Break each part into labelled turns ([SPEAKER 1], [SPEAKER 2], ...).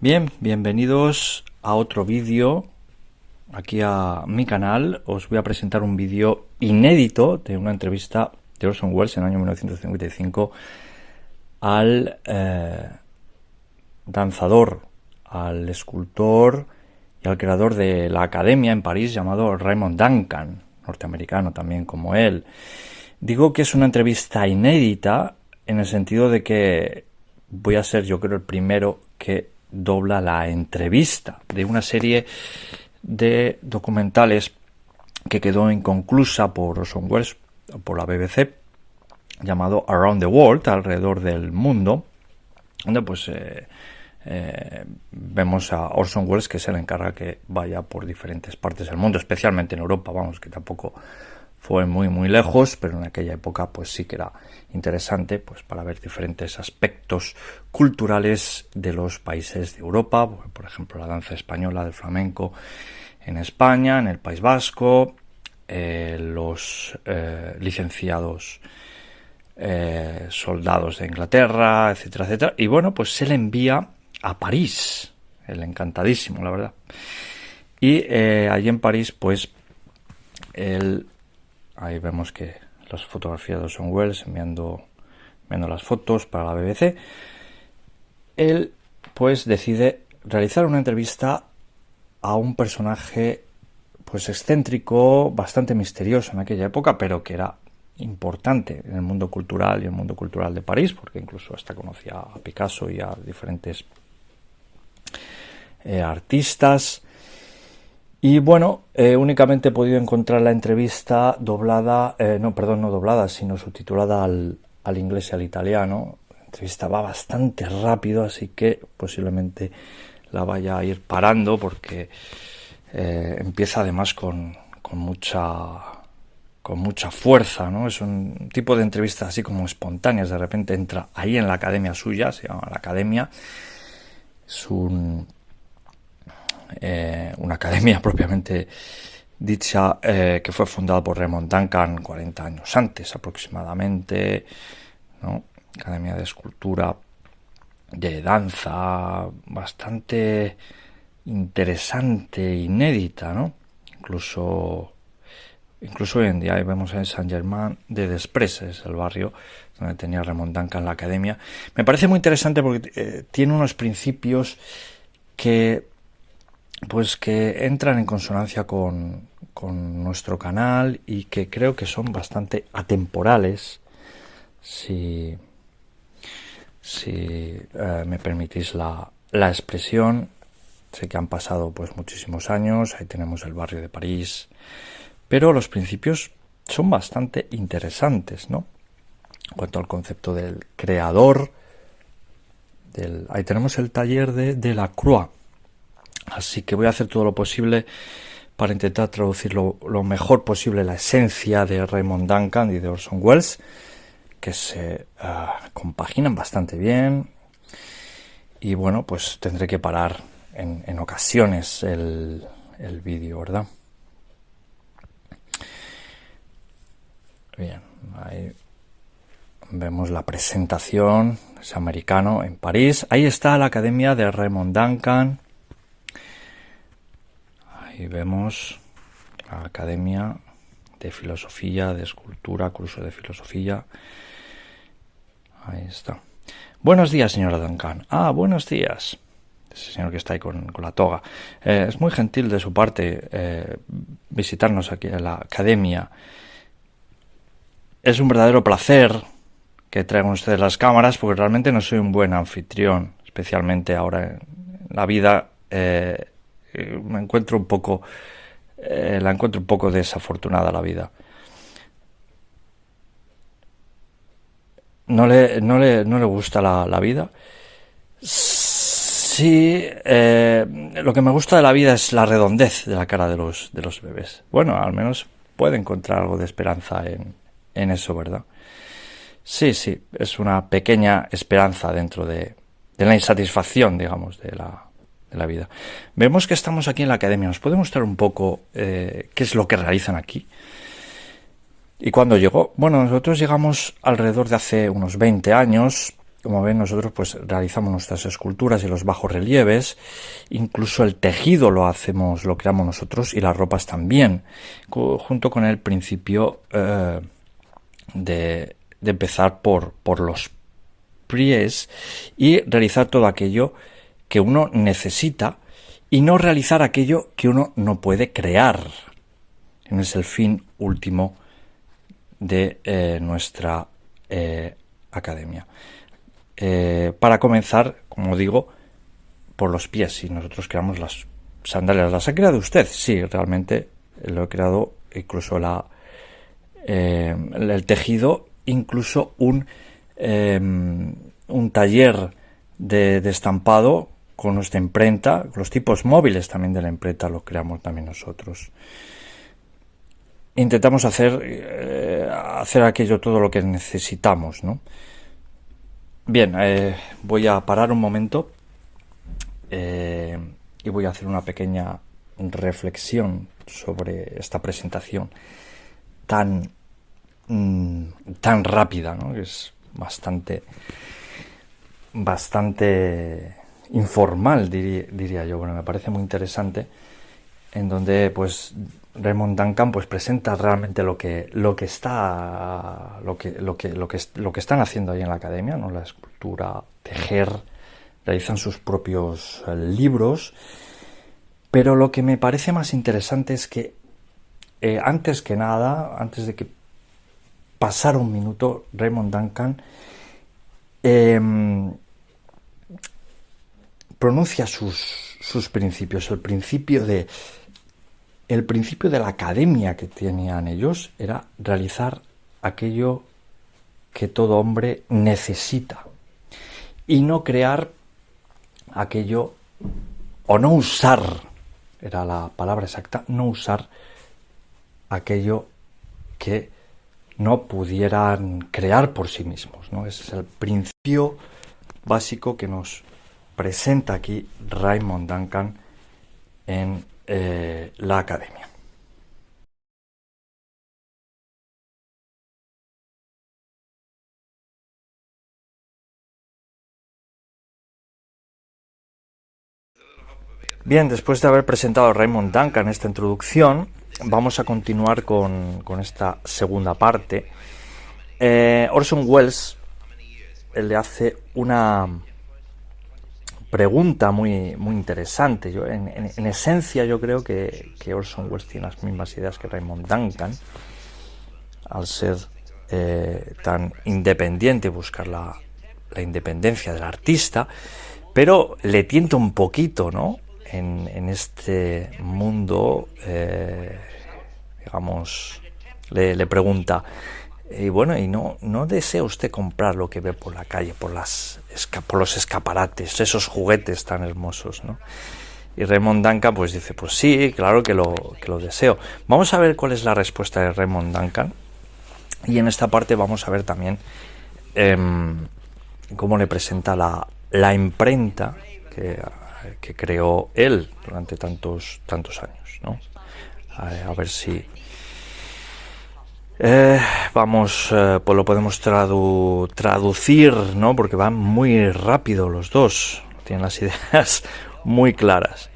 [SPEAKER 1] Bien, bienvenidos a otro vídeo aquí a mi canal. Os voy a presentar un vídeo inédito de una entrevista de Orson Welles en el año 1955 al danzador, al escultor y al creador de la academia en París llamado Raymond Duncan, norteamericano también como él. Digo que es una entrevista inédita en el sentido de que voy a ser, yo creo, el primero que dobla la entrevista de una serie de documentales que quedó inconclusa por Orson Welles, por la BBC, llamado Around the World, alrededor del mundo, donde pues vemos a Orson Welles, que se le encarga que vaya por diferentes partes del mundo, especialmente en Europa, vamos, que tampoco fue muy lejos, pero en aquella época pues sí que era interesante pues para ver diferentes aspectos culturales de los países de Europa, por ejemplo la danza española del flamenco en España, en el País Vasco, los licenciados soldados de Inglaterra, etcétera, etcétera, y bueno, pues se le envía a París, el encantadísimo, la verdad, y allí en París pues ahí vemos que las fotografías de Orson Welles enviando las fotos para la BBC. Él pues decide realizar una entrevista a un personaje pues excéntrico, bastante misterioso en aquella época, pero que era importante en el mundo cultural y el mundo cultural de París, porque incluso hasta conocía a Picasso y a diferentes artistas. Y bueno, únicamente he podido encontrar la entrevista doblada, no doblada, sino subtitulada al inglés y al italiano. La entrevista va bastante rápido, así que posiblemente la vaya a ir parando porque empieza además con mucha fuerza, ¿no? Es un tipo de entrevistas así como espontáneas. De repente entra ahí en la academia suya, se llama la academia. Es una academia propiamente dicha, que fue fundada por Raymond Duncan 40 años antes aproximadamente, ¿no? Academia de escultura, de danza, bastante interesante, inédita, ¿no? Incluso hoy en día vemos en Saint-Germain-des-Prés, es el barrio donde tenía Raymond Duncan la academia. Me parece muy interesante porque tiene unos principios que entran en consonancia con nuestro canal y que creo que son bastante atemporales, si me permitís la expresión. Sé que han pasado pues muchísimos años, ahí tenemos el barrio de París, pero los principios son bastante interesantes, ¿no? En cuanto al concepto del creador, ahí tenemos el taller de Delacroix. Así que voy a hacer todo lo posible para intentar traducir lo mejor posible la esencia de Raymond Duncan y de Orson Welles, que se compaginan bastante bien. Y bueno, pues tendré que parar en ocasiones el vídeo, ¿verdad? Bien, ahí vemos la presentación, es americano, en París. Ahí está la academia de Raymond Duncan. Ahí vemos la academia de filosofía, de escultura, curso de filosofía. Ahí está. Buenos días, señora Duncan. Ah, buenos días. Ese señor que está ahí con la toga. Es muy gentil de su parte visitarnos aquí en la academia. Es un verdadero placer que traigan ustedes las cámaras, porque realmente no soy un buen anfitrión, especialmente ahora en la vida. Me encuentro un poco desafortunada la vida. ¿No le gusta la vida? Sí, lo que me gusta de la vida es la redondez de la cara de los bebés. Bueno, al menos puede encontrar algo de esperanza en eso, ¿verdad? Sí, es una pequeña esperanza dentro de la insatisfacción, digamos, de la vida. Vemos que estamos aquí en la academia. ¿Nos puede mostrar un poco qué es lo que realizan aquí? ¿Y cuándo llegó? Bueno, nosotros llegamos alrededor de hace unos 20 años. Como ven, nosotros pues realizamos nuestras esculturas y los bajorrelieves, incluso el tejido lo creamos nosotros, y las ropas también, junto con el principio de empezar por los pies y realizar todo aquello que uno necesita y no realizar aquello que uno no puede crear. Ese es el fin último de nuestra academia. Para comenzar, como digo, por los pies, y nosotros creamos las sandalias. ¿Las ha creado usted? Sí, realmente lo he creado, incluso el tejido, incluso un taller de estampado con nuestra imprenta, los tipos móviles también de la imprenta los creamos también nosotros. Intentamos hacer aquello, todo lo que necesitamos, ¿no? Bien, voy a parar un momento y voy a hacer una pequeña reflexión sobre esta presentación tan rápida, ¿no? Que es bastante informal, diría yo. Bueno, me parece muy interesante, en donde pues Raymond Duncan pues presenta realmente lo que están haciendo ahí en la academia, ¿no? La escultura, tejer, realizan sus propios libros, pero lo que me parece más interesante es que antes de que pasara un minuto, Raymond Duncan pronuncia sus principios. El principio de la academia que tenían ellos era realizar aquello que todo hombre necesita y no crear aquello, o no usar, era la palabra exacta, no usar aquello que no pudieran crear por sí mismos, ¿no? Ese es el principio básico que nos presenta aquí Raymond Duncan en la academia. Bien, después de haber presentado a Raymond Duncan esta introducción, vamos a continuar con esta segunda parte. Orson Welles le hace una pregunta muy interesante. En esencia, yo creo que Orson Welles tiene las mismas ideas que Raymond Duncan, al ser tan independiente, buscar la independencia del artista, pero le tienta un poquito, ¿no? En este mundo, digamos, le pregunta, y bueno, ¿y no desea usted comprar lo que ve por la calle, por los escaparates, esos juguetes tan hermosos, ¿no? Y Raymond Duncan pues dice, pues sí, claro que lo deseo. Vamos a ver cuál es la respuesta de Raymond Duncan, y en esta parte vamos a ver también cómo le presenta la imprenta que creó él durante tantos años, ¿no? A ver si pues lo podemos traducir, ¿no? Porque van muy rápido los dos, tienen las ideas muy claras.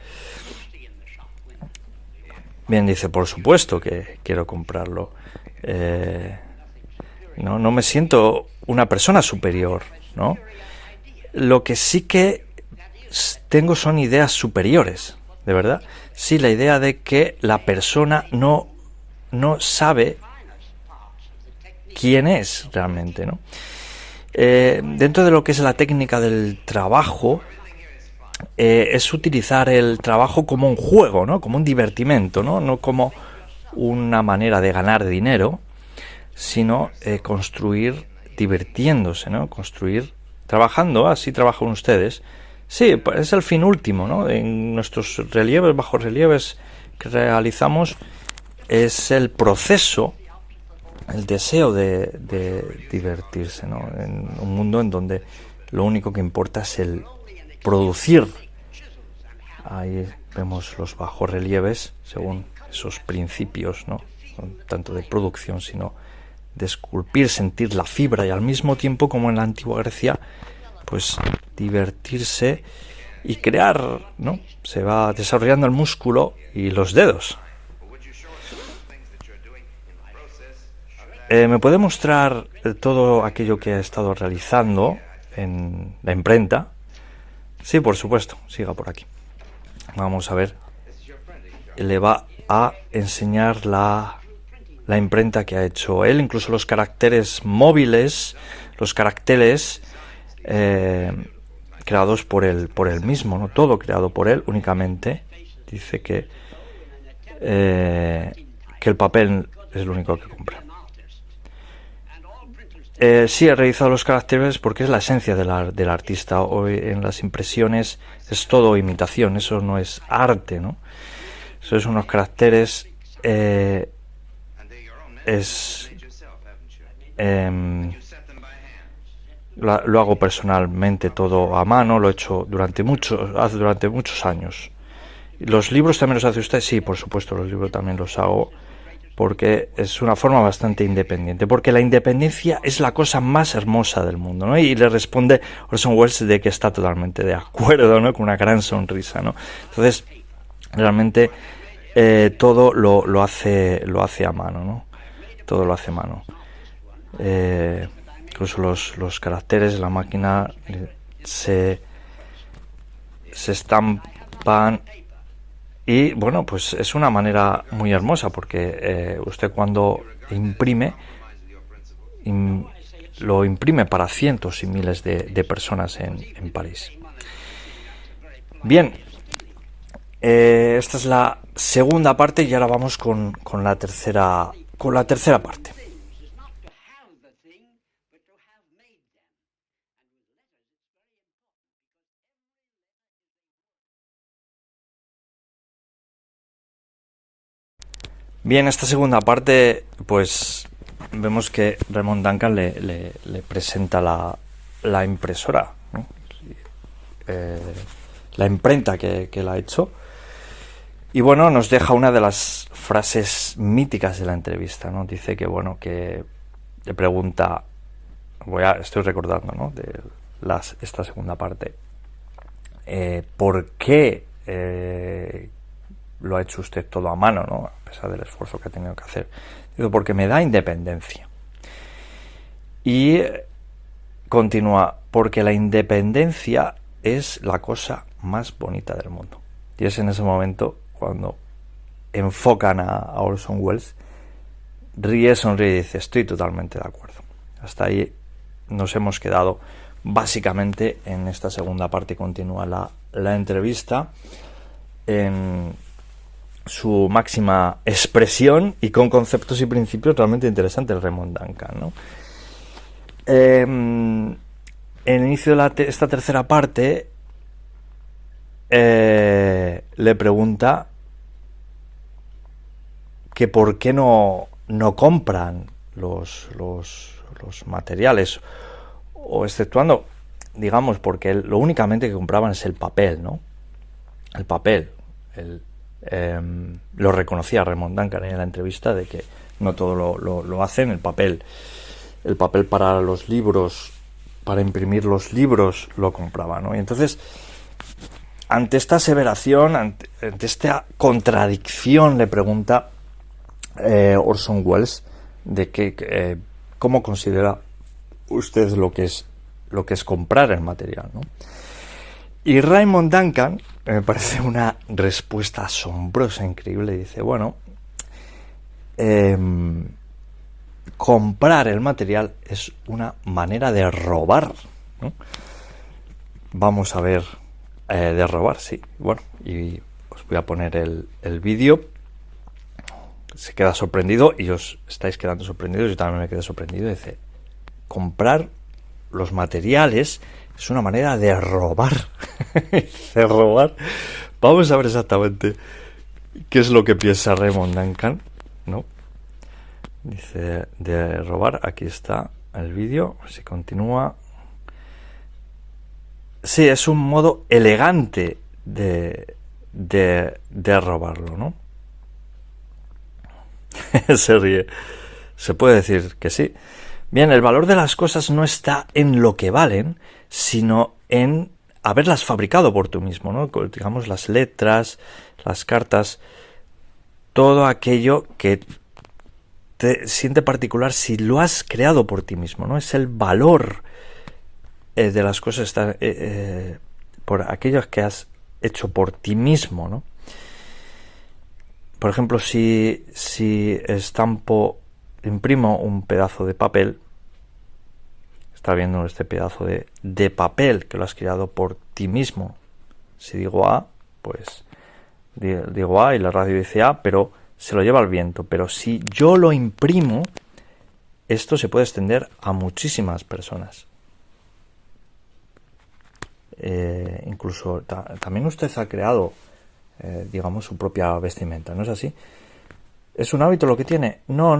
[SPEAKER 1] Bien, dice, por supuesto que quiero comprarlo. No me siento una persona superior, ¿no? Lo que sí que tengo son ideas superiores, de verdad. Sí, la idea de que la persona no sabe quién es realmente, ¿no? Dentro de lo que es la técnica del trabajo, es utilizar el trabajo como un juego, ¿no? Como un divertimento, no como una manera de ganar dinero, sino construir divirtiéndose, ¿no? Construir trabajando, así trabajan ustedes. Sí, es el fin último, ¿no? En nuestros relieves, bajorrelieves que realizamos, es el proceso, el deseo de divertirse, ¿no? En un mundo en donde lo único que importa es el producir. Ahí vemos los bajorrelieves según esos principios, ¿no? Tanto de producción, sino de esculpir, sentir la fibra, y al mismo tiempo, como en la antigua Grecia, pues divertirse y crear, ¿no? Se va desarrollando el músculo y los dedos. ¿Me puede mostrar todo aquello que ha estado realizando en la imprenta? Sí, por supuesto, siga por aquí. Vamos a ver. Le va a enseñar la imprenta que ha hecho él, incluso los caracteres móviles, los caracteres creados por él mismo, ¿no? Todo creado por él únicamente. Dice que el papel es lo único que compra. Sí, he realizado los caracteres porque es la esencia del artista. Hoy en las impresiones es todo imitación, eso no es arte, ¿no? Eso es unos caracteres, lo hago personalmente todo a mano, lo he hecho durante muchos años. ¿Los libros también los hace usted? Sí, por supuesto, los libros también los hago, porque es una forma bastante independiente, porque la independencia es la cosa más hermosa del mundo, ¿no? Y le responde Orson Welles de que está totalmente de acuerdo, ¿no? Con una gran sonrisa, ¿no? Entonces, realmente todo lo hace a mano, ¿no? Todo lo hace a mano. Incluso los caracteres de la máquina se estampan. Y bueno, pues es una manera muy hermosa porque usted cuando imprime, lo imprime para cientos y miles de personas en París. Bien, esta es la segunda parte y ahora vamos con la tercera parte. Bien, esta segunda parte, pues vemos que Raymond Duncan le presenta la impresora, ¿no? La imprenta que él ha hecho. Y bueno, nos deja una de las frases míticas de la entrevista, ¿no? Dice que, bueno, que le pregunta, estoy recordando, ¿no? De esta segunda parte. ¿Por qué lo ha hecho usted todo a mano, ¿no? A pesar del esfuerzo que ha tenido que hacer? Digo, porque me da independencia. Y continúa, porque la independencia es la cosa más bonita del mundo. Y es en ese momento cuando enfocan a Orson Welles, sonríe y dice, estoy totalmente de acuerdo. Hasta ahí nos hemos quedado. Básicamente en esta segunda parte continúa la entrevista en su máxima expresión y con conceptos y principios realmente interesantes, Raymond Duncan, ¿no? En el inicio de esta tercera parte le pregunta que por qué no compran los materiales, o exceptuando, digamos, porque lo únicamente que compraban es el papel, ¿no? El papel. Lo reconocía Raymond Duncan en la entrevista de que no todo lo hacen. El papel para los libros, para imprimir los libros, lo compraban, ¿no? Y entonces, ante esta aseveración, ante esta contradicción, le pregunta Orson Welles de que cómo considera usted lo que es comprar el material, ¿no? Y Raymond Duncan, me parece una respuesta asombrosa, increíble, dice, bueno, comprar el material es una manera de robar, ¿no? Vamos a ver, de robar, sí. Bueno, y os voy a poner el vídeo. Se queda sorprendido y os estáis quedando sorprendidos. Yo también me quedé sorprendido. Dice, comprar los materiales es una manera de robar. De robar. Vamos a ver exactamente qué es lo que piensa Raymond Duncan, ¿no? Dice, de robar. Aquí está el vídeo. Si continúa. Sí, es un modo elegante de robarlo, ¿no? Se ríe. Se puede decir que sí. Bien, el valor de las cosas no está en lo que valen, sino en haberlas fabricado por tú mismo, ¿no? Digamos, las letras, las cartas, todo aquello que te siente particular si lo has creado por ti mismo, ¿no? Es el valor de las cosas está por aquellos que has hecho por ti mismo, ¿no? Por ejemplo, si imprimo un pedazo de papel, está viendo este pedazo de papel que lo has creado por ti mismo. Si digo A, pues digo A y la radio dice A, pero se lo lleva el viento. Pero si yo lo imprimo, esto se puede extender a muchísimas personas. Incluso también usted ha creado, digamos, su propia vestimenta, ¿no es así? ¿Es un hábito lo que tiene? No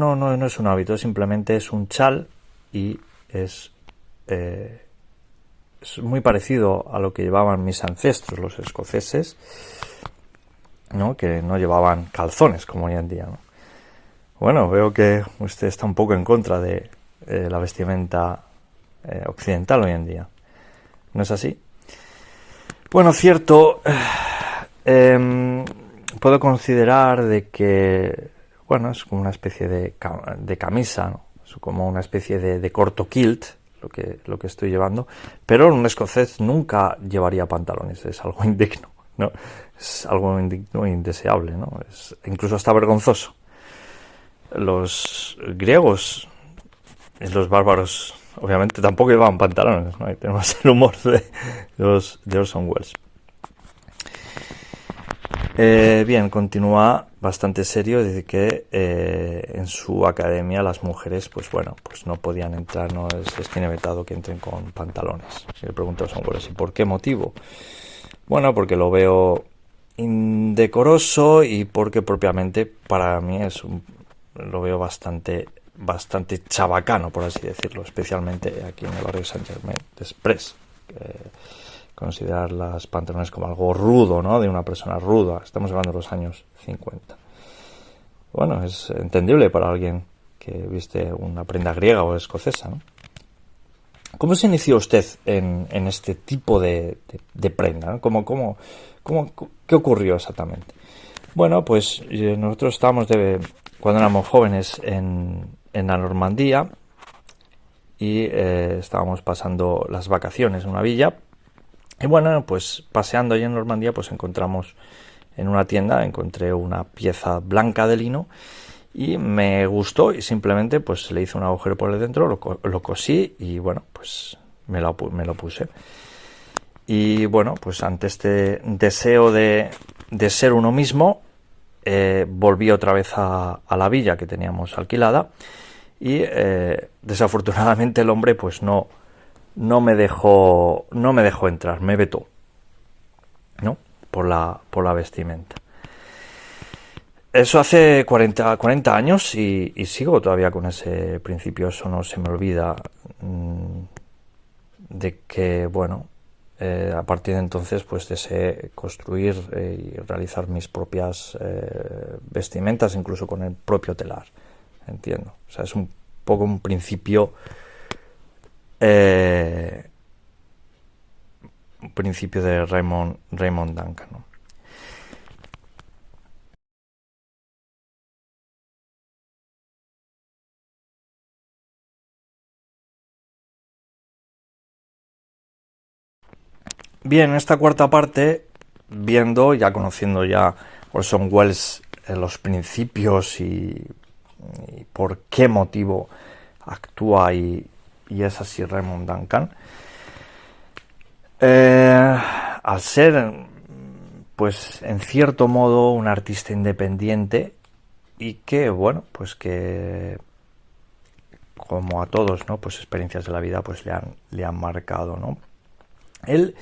[SPEAKER 1] es un hábito, simplemente es un chal y es muy parecido a lo que llevaban mis ancestros, los escoceses, ¿no? Que no llevaban calzones como hoy en día, ¿no? Bueno, veo que usted está un poco en contra de la vestimenta occidental hoy en día, ¿no es así? Bueno, cierto, puedo considerar de que, bueno, es como una especie de camisa, ¿no? Es como una especie de corto kilt, lo que estoy llevando, pero un escocés nunca llevaría pantalones, es algo indigno, ¿no? Es algo indigno e indeseable, ¿no? Es incluso hasta vergonzoso. Los griegos y los bárbaros obviamente tampoco llevaban pantalones, ¿no? Ahí tenemos el humor de Orson Welles. Bien, continúa bastante serio, dice que en su academia las mujeres, pues bueno, pues no podían entrar, no les tiene vetado que entren con pantalones. Y le pregunto a Orson Welles, ¿y por qué motivo? Bueno, porque lo veo indecoroso y porque propiamente para mí lo veo bastante chabacano, por así decirlo, especialmente aquí en el barrio de Saint-Germain-des-Prés. Considerar las pantalones como algo rudo, ¿no? De una persona ruda. Estamos hablando de los años 50. Bueno, es entendible para alguien que viste una prenda griega o escocesa, ¿no? ¿Cómo se inició usted en este tipo de prenda, ¿no? ¿Qué ocurrió exactamente? Bueno, pues nosotros estábamos cuando éramos jóvenes en la Normandía y estábamos pasando las vacaciones en una villa. Y bueno, pues paseando allí en Normandía, pues encontramos en una tienda, encontré una pieza blanca de lino y me gustó y simplemente pues le hice un agujero por el dentro, lo cosí y bueno, pues me lo puse. Y bueno, pues ante este deseo de ser uno mismo, volví otra vez a la villa que teníamos alquilada y desafortunadamente el hombre pues no me dejó entrar, me vetó, ¿no? Por la vestimenta. Eso hace 40 años y sigo todavía con ese principio, eso no se me olvida, de que, bueno, a partir de entonces pues deseé construir y realizar mis propias vestimentas, incluso con el propio telar, entiendo. O sea, es un poco un principio de Raymond Duncan, ¿no? Bien, en esta cuarta parte, conociendo ya Orson Welles, los principios y por qué motivo actúa y es así Raymond Duncan, al ser, pues en cierto modo, un artista independiente y que, bueno, pues que como a todos, ¿no? Pues experiencias de la vida pues le han marcado, ¿no? Él,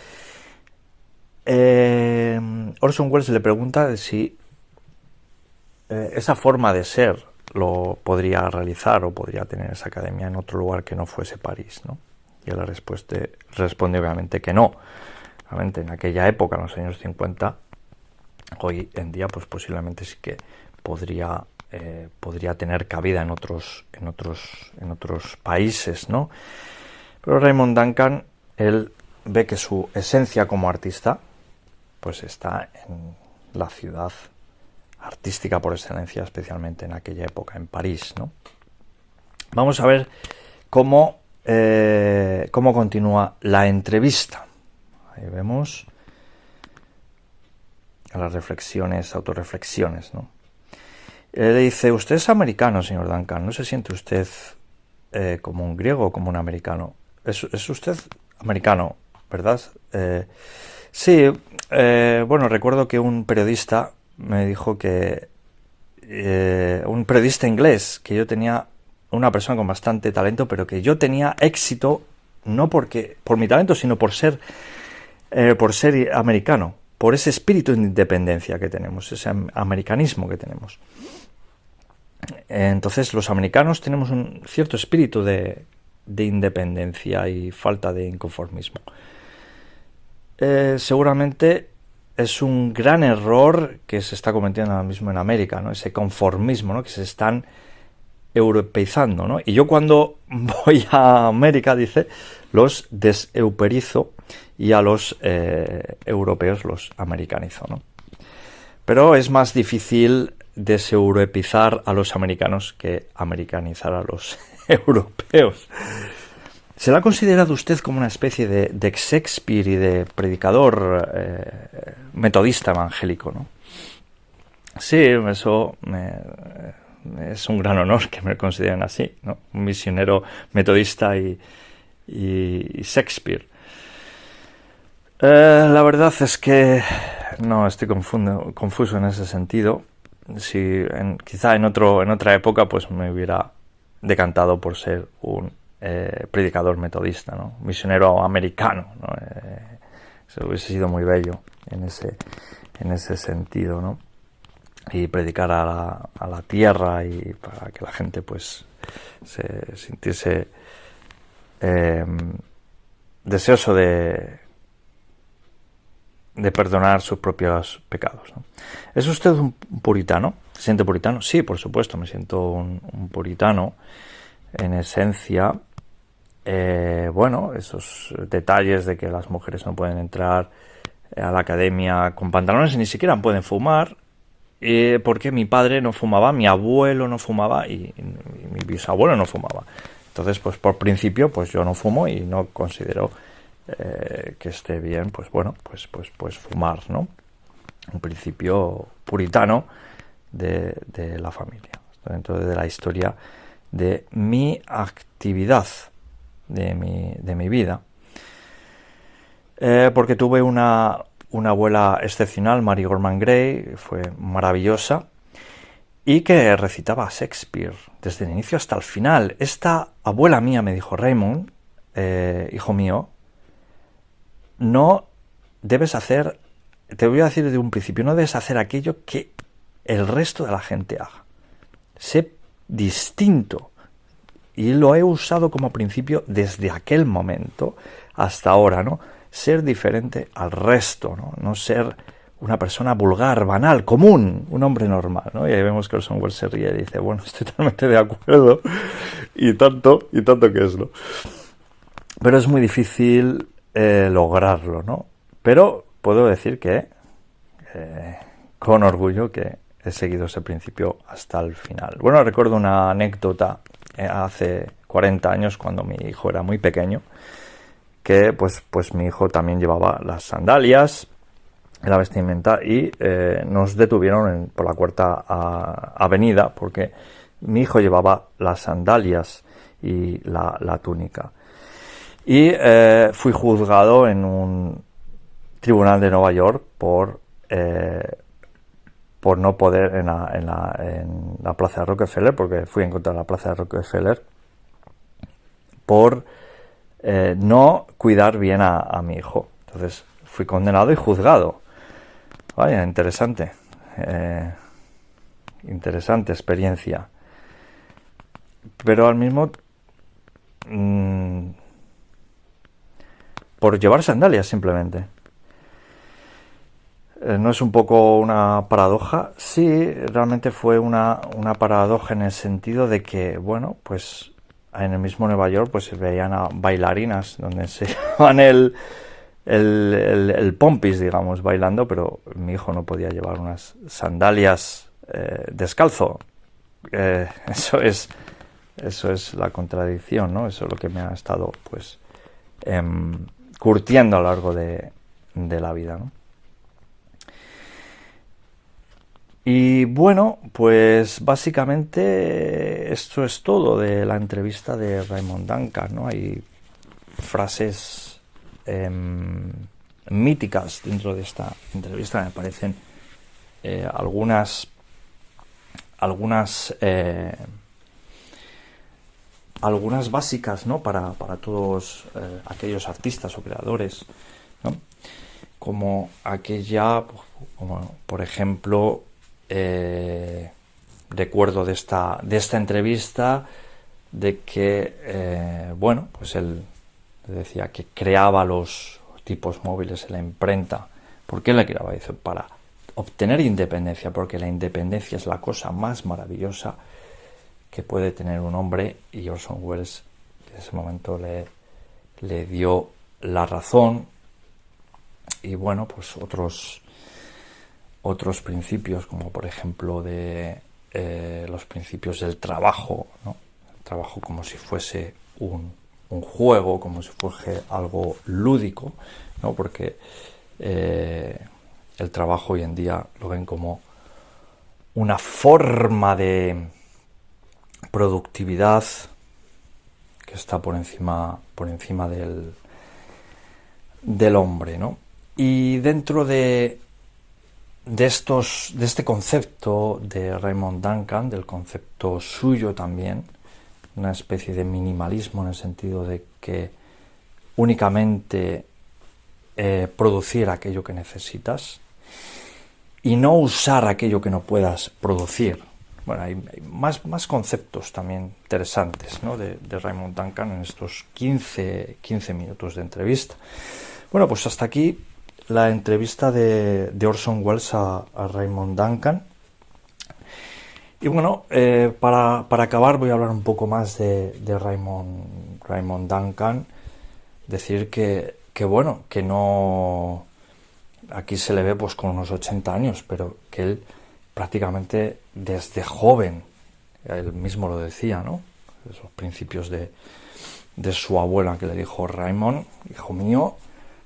[SPEAKER 1] Orson Welles le pregunta si esa forma de ser lo podría realizar o podría tener esa academia en otro lugar que no fuese París, ¿no? Y él responde obviamente que no. Obviamente en aquella época, en los años 50, hoy en día pues posiblemente sí que podría podría tener cabida en otros países, ¿no? Pero Raymond Duncan, él ve que su esencia como artista pues está en la ciudad artística por excelencia, especialmente en aquella época, en París, ¿no? Vamos a ver cómo continúa la entrevista. Ahí vemos las reflexiones, autorreflexiones, ¿no? Le dice: usted es americano, señor Duncan, ¿no se siente usted como un griego o como un americano? ¿Es usted americano, verdad? Sí, bueno, recuerdo que un periodista me dijo que un periodista inglés, que yo tenía una persona con bastante talento, pero que yo tenía éxito no por mi talento, sino por ser americano, por ese espíritu de independencia que tenemos, ese americanismo que tenemos. Entonces los americanos tenemos un cierto espíritu de independencia y falta de inconformismo. Seguramente es un gran error que se está cometiendo ahora mismo en América, ¿no? Ese conformismo, ¿no? Que se están europeizando, ¿no? Y yo cuando voy a América, dice, los deseuperizo y a los europeos los americanizo, ¿no? Pero es más difícil deseuropeizar a los americanos que americanizar a los europeos. ¿Se la ha considerado usted como una especie de Shakespeare y de predicador metodista evangélico, ¿no? Sí, eso es un gran honor que me consideren así, ¿no? Un misionero metodista y Shakespeare. La verdad es que no estoy confuso en ese sentido. Si quizá en otra época pues me hubiera decantado por ser un predicador metodista, ¿no? Misionero americano, ¿no? Eso hubiese sido muy bello en ese sentido, ¿no? Y predicar a la tierra y para que la gente pues se sintiese deseoso de perdonar sus propios pecados, ¿no? ¿Es usted un puritano? ¿Se siente puritano? Sí, por supuesto, me siento un puritano en esencia. Bueno, esos detalles de que las mujeres no pueden entrar a la academia con pantalones y ni siquiera pueden fumar, porque mi padre no fumaba, mi abuelo no fumaba y mi bisabuelo no fumaba. Entonces, pues por principio, pues yo no fumo y no considero que esté bien, pues bueno, pues fumar, ¿no? Un principio puritano de la familia, dentro de la historia de mi actividad, de mi vida, porque tuve una abuela excepcional, Mary Gorman Gray, fue maravillosa, y que recitaba Shakespeare desde el inicio hasta el final. Esta abuela mía me dijo: Raymond, hijo mío, no debes hacer, te voy a decir desde un principio, no debes hacer aquello que el resto de la gente haga. Sé distinto. Y lo he usado como principio desde aquel momento hasta ahora, ¿no? Ser diferente al resto, ¿no? No ser una persona vulgar, banal, común, un hombre normal, ¿no? Y ahí vemos que Orson Welles se ríe y dice: bueno, estoy totalmente de acuerdo, y tanto que es, ¿no? Pero es muy difícil lograrlo, ¿no? Pero puedo decir que con orgullo que he seguido ese principio hasta el final. Bueno, recuerdo una anécdota hace 40 años, cuando mi hijo era muy pequeño, que pues mi hijo también llevaba las sandalias, la vestimenta, y nos detuvieron por la Cuarta Avenida porque mi hijo llevaba las sandalias y la túnica. Y fui juzgado en un tribunal de Nueva York por no poder en la plaza de Rockefeller, porque fui en contra de la plaza de Rockefeller, por no cuidar bien a mi hijo. Entonces fui condenado y juzgado. Vaya, interesante experiencia. Pero al mismo por llevar sandalias simplemente. ¿No es un poco una paradoja? Sí, realmente fue una paradoja en el sentido de que, bueno, pues en el mismo Nueva York pues se veían a bailarinas donde se llevaban el pompis, digamos, bailando, pero mi hijo no podía llevar unas sandalias descalzo. Eso es la contradicción, ¿no? Eso es lo que me ha estado, pues, curtiendo a lo largo de la vida, ¿no? Y bueno, pues básicamente esto es todo de la entrevista de Raymond Duncan, ¿no? Hay frases míticas dentro de esta entrevista, me parecen algunas básicas, ¿no? Para todos aquellos artistas o creadores, ¿no? Como aquella, como por ejemplo, recuerdo de esta entrevista de que, bueno, pues él decía que creaba los tipos móviles en la imprenta. ¿Por qué la creaba? Dice, para obtener independencia, porque la independencia es la cosa más maravillosa que puede tener un hombre, y Orson Welles en ese momento le dio la razón. Y bueno, pues otros principios, como por ejemplo de los principios del trabajo, ¿no? El trabajo como si fuese un juego, como si fuese algo lúdico, ¿no? Porque el trabajo hoy en día lo ven como una forma de productividad que está por encima del hombre, ¿no? Y dentro de este concepto de Raymond Duncan, del concepto suyo también, una especie de minimalismo en el sentido de que únicamente producir aquello que necesitas y no usar aquello que no puedas producir. Bueno, hay más conceptos también interesantes, ¿no? de Raymond Duncan en estos 15 minutos de entrevista. Bueno, pues hasta aquí la entrevista de Orson Welles a Raymond Duncan. Y bueno, para acabar voy a hablar un poco más de Raymond Duncan. Decir que bueno, que no... Aquí se le ve pues con unos 80 años, pero que él prácticamente desde joven, él mismo lo decía, ¿no? Esos principios de su abuela, que le dijo: Raymond, hijo mío,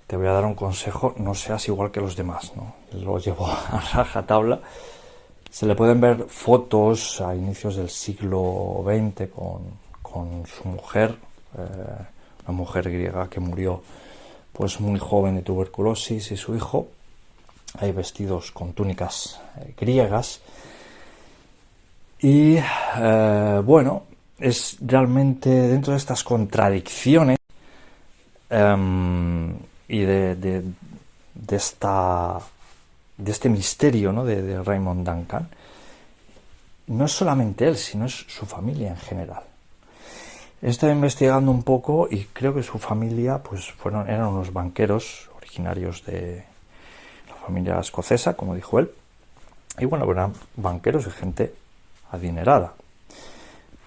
[SPEAKER 1] te voy a dar un consejo, no seas igual que los demás, ¿no? Él lo llevó a rajatabla. Se le pueden ver fotos a inicios del siglo XX con su mujer, una mujer griega que murió pues muy joven de tuberculosis, y su hijo. Hay vestidos con túnicas griegas. Y bueno, es realmente dentro de estas contradicciones y de este misterio, ¿no? de Raymond Duncan, no es solamente él, sino es su familia en general. He estado investigando un poco y creo que su familia pues eran unos banqueros originarios de la familia escocesa, como dijo él, y bueno, eran banqueros y gente adinerada.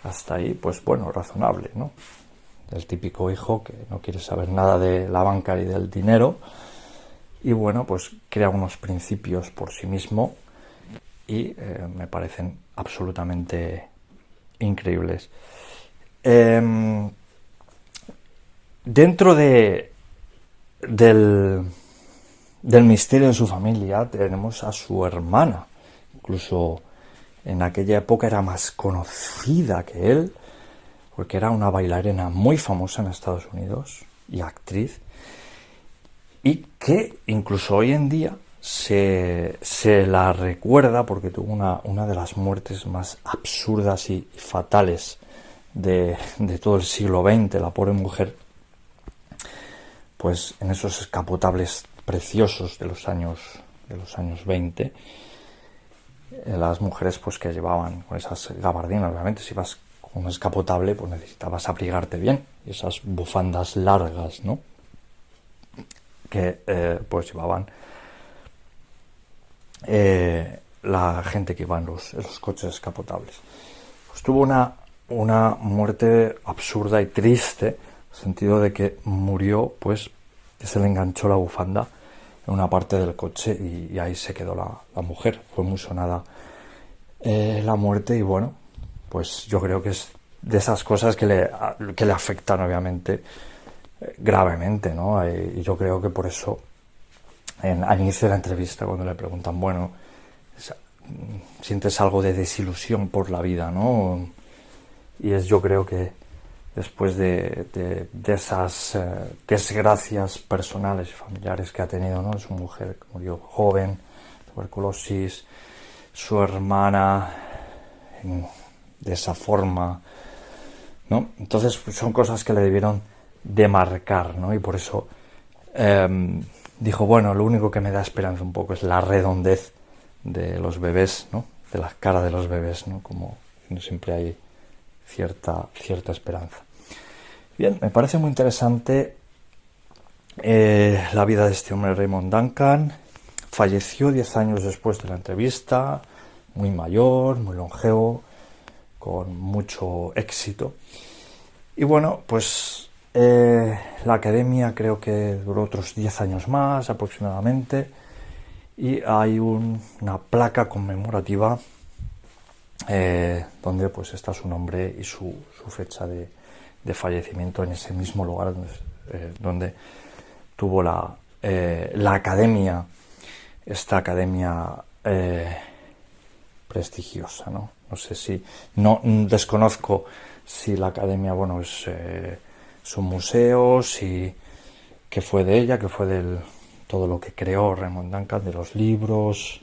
[SPEAKER 1] Hasta ahí, pues bueno, razonable, ¿no? El típico hijo que no quiere saber nada de la banca y del dinero, y bueno, pues crea unos principios por sí mismo y me parecen absolutamente increíbles. Dentro del misterio de su familia tenemos a su hermana. Incluso en aquella época era más conocida que él, porque era una bailarina muy famosa en Estados Unidos y actriz, y que incluso hoy en día se la recuerda porque tuvo una de las muertes más absurdas y fatales de todo el siglo XX. La pobre mujer, pues en esos escapotables preciosos de los años 20, las mujeres pues que llevaban con esas gabardinas, obviamente si vas con un escapotable pues necesitabas abrigarte bien, y esas bufandas largas, ¿no? Que pues llevaban la gente que iba en los coches descapotables. Pues tuvo una muerte absurda y triste, en el sentido de que murió, pues, que se le enganchó la bufanda en una parte del coche y ahí se quedó la mujer. Fue muy sonada la muerte y bueno, pues yo creo que es de esas cosas que le afectan obviamente gravemente, ¿no? Y yo creo que por eso al inicio de la entrevista, cuando le preguntan, bueno, sientes algo de desilusión por la vida, ¿no? Y yo creo que después de esas desgracias personales y familiares que ha tenido, ¿no? Su mujer que murió joven, tuberculosis, su hermana de esa forma, ¿no? Entonces pues, son cosas que le debieron de marcar, ¿no? Y por eso dijo, bueno, lo único que me da esperanza un poco es la redondez de los bebés, ¿no? De la cara de los bebés, ¿no? Como siempre hay cierta esperanza. Bien, me parece muy interesante la vida de este hombre, Raymond Duncan. Falleció 10 años después de la entrevista, muy mayor, muy longevo, con mucho éxito. Y bueno, pues la academia creo que duró otros 10 años más aproximadamente y hay una placa conmemorativa donde pues está su nombre y su fecha de fallecimiento en ese mismo lugar donde tuvo la academia, esta academia prestigiosa, ¿no? No sé si, no desconozco si la academia, bueno, es un museo, si que fue de ella, que fue de todo lo que creó Raymond Duncan, de los libros,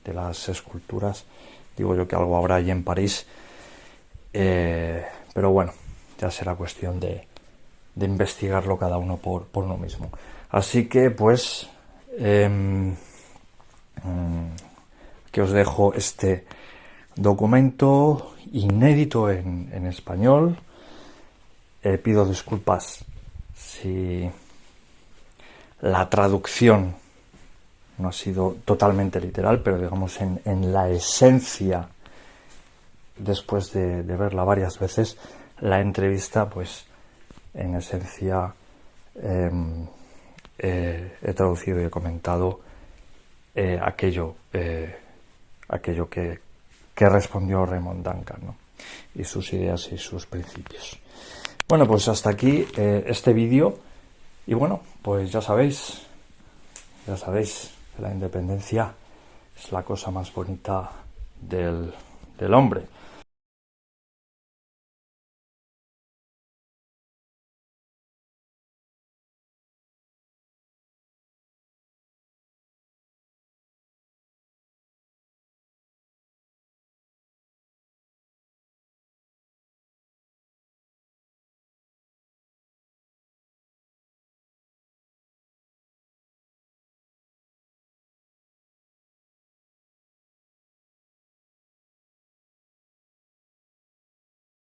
[SPEAKER 1] de las esculturas. Digo yo que algo habrá allí en París, pero bueno, ya será cuestión de investigarlo cada uno por uno mismo. Así que pues que os dejo este documento inédito en español. Pido disculpas si la traducción no ha sido totalmente literal, pero digamos en la esencia, después de verla varias veces, la entrevista, pues en esencia he traducido y he comentado aquello que respondió Raymond Duncan, ¿no? Y sus ideas y sus principios. Bueno, pues hasta aquí este vídeo y bueno, pues ya sabéis que la independencia es la cosa más bonita del hombre.